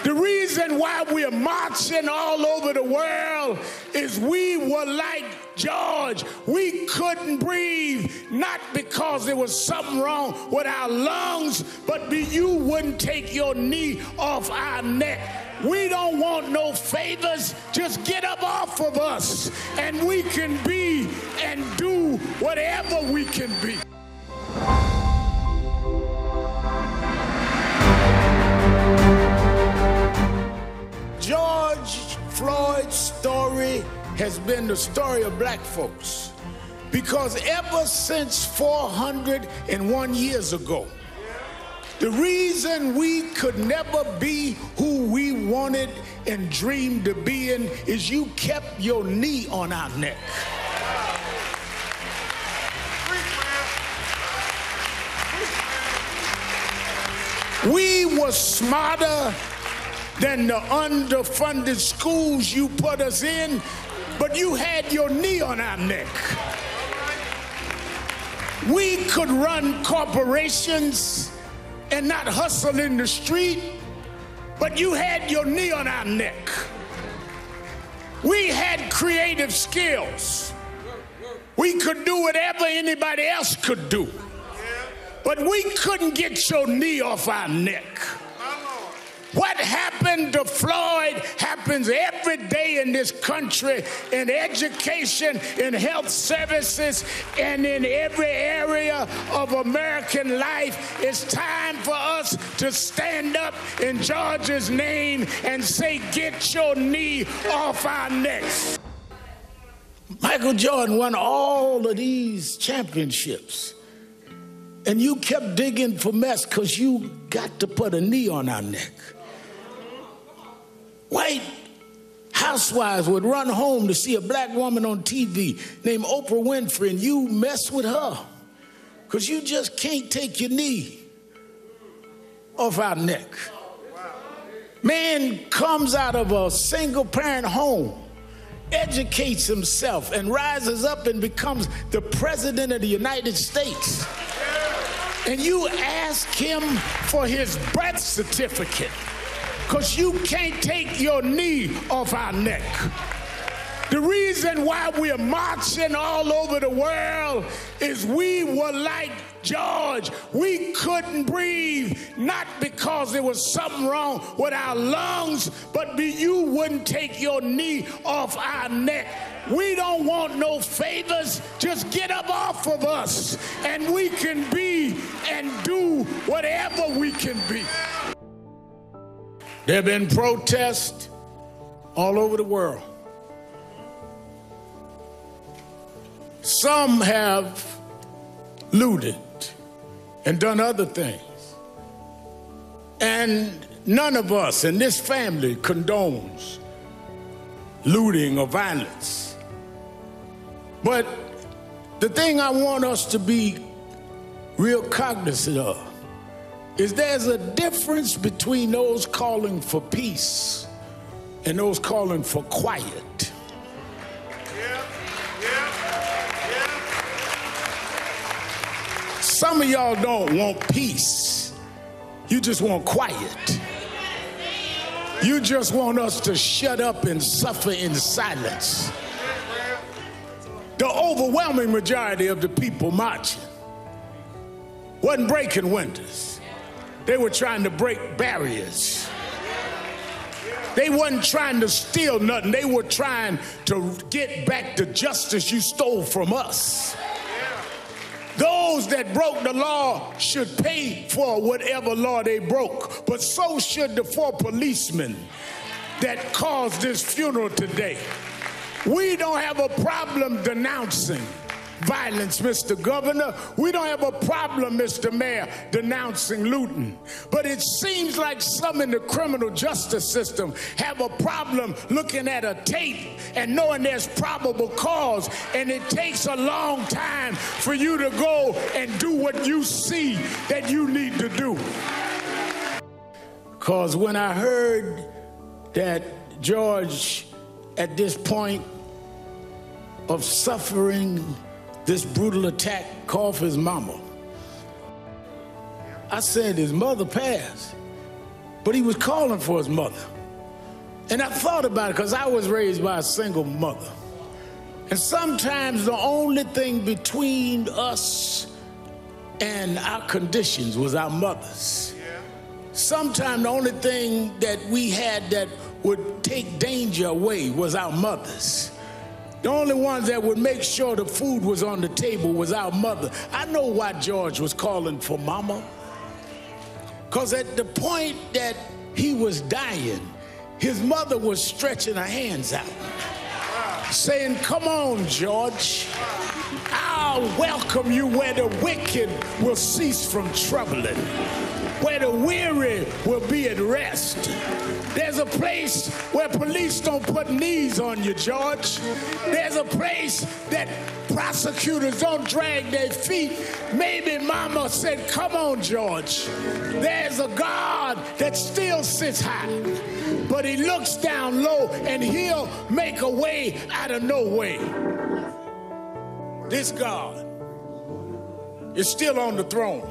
The reason why we're marching all over the world is we were like George. We couldn't breathe, not because there was something wrong with our lungs, but you wouldn't take your knee off our neck. We don't want no favors. Just get up off of us, and we can be and do whatever we can be. George Floyd's story has been the story of black folks, because ever since 401 years ago, the reason we could never be who we wanted and dreamed to be in is you kept your knee on our neck. We were smarter than the underfunded schools you put us in, but you had your knee on our neck. We could run corporations and not hustle in the street, but you had your knee on our neck. We had creative skills. We could do whatever anybody else could do, but we couldn't get your knee off our neck. What happened to Floyd happens every day in this country, in education, in health services, and in every area of American life. It's time for us to stand up in George's name and say, get your knee off our necks. Michael Jordan won all of these championships, and you kept digging for mess because you got to put a knee on our neck. White housewives would run home to see a black woman on TV named Oprah Winfrey, and you mess with her because you just can't take your knee off our neck. Man comes out of a single-parent home, educates himself, and rises up and becomes the president of the United States. And you ask him for his birth certificate, because you can't take your knee off our neck. The reason why we're marching all over the world is we were like George. We couldn't breathe, not because there was something wrong with our lungs, but you wouldn't take your knee off our neck. We don't want no favors. Just get up off of us, and we can be and do whatever we can be. There have been protests all over the world. Some have looted and done other things. And none of us in this family condones looting or violence. But the thing I want us to be real cognizant of is there's a difference between those calling for peace and those calling for quiet. Some of y'all don't want peace. You just want quiet. You just want us to shut up and suffer in silence. The overwhelming majority of the people marching wasn't breaking windows. They were trying to break barriers. They wasn't trying to steal nothing. They were trying to get back the justice you stole from us. Those that broke the law should pay for whatever law they broke, but so should the 4 policemen that caused this funeral today. We don't have a problem denouncing violence, Mr. Governor. We don't have a problem, Mr. Mayor, denouncing looting. But it seems like some in the criminal justice system have a problem looking at a tape and knowing there's probable cause, and it takes a long time for you to go and do what you see that you need to do. Because when I heard that George, at this point of suffering this brutal attack, called for his mama, I said, his mother passed. But he was calling for his mother. And I thought about it because I was raised by a single mother. And sometimes the only thing between us and our conditions was our mothers. Sometimes the only thing that we had that would take danger away was our mothers. The only ones that would make sure the food was on the table was our mother. I know why George was calling for mama. Because at the point that he was dying, his mother was stretching her hands out, saying, "Come on, George. I'll welcome you where the wicked will cease from troubling, where the weary will be at rest. There's a place where police don't put knees on you, George. There's a place that prosecutors don't drag their feet." Maybe mama said, "Come on, George. There's a God that still sits high, but he looks down low and he'll make a way out of no way." This God is still on the throne.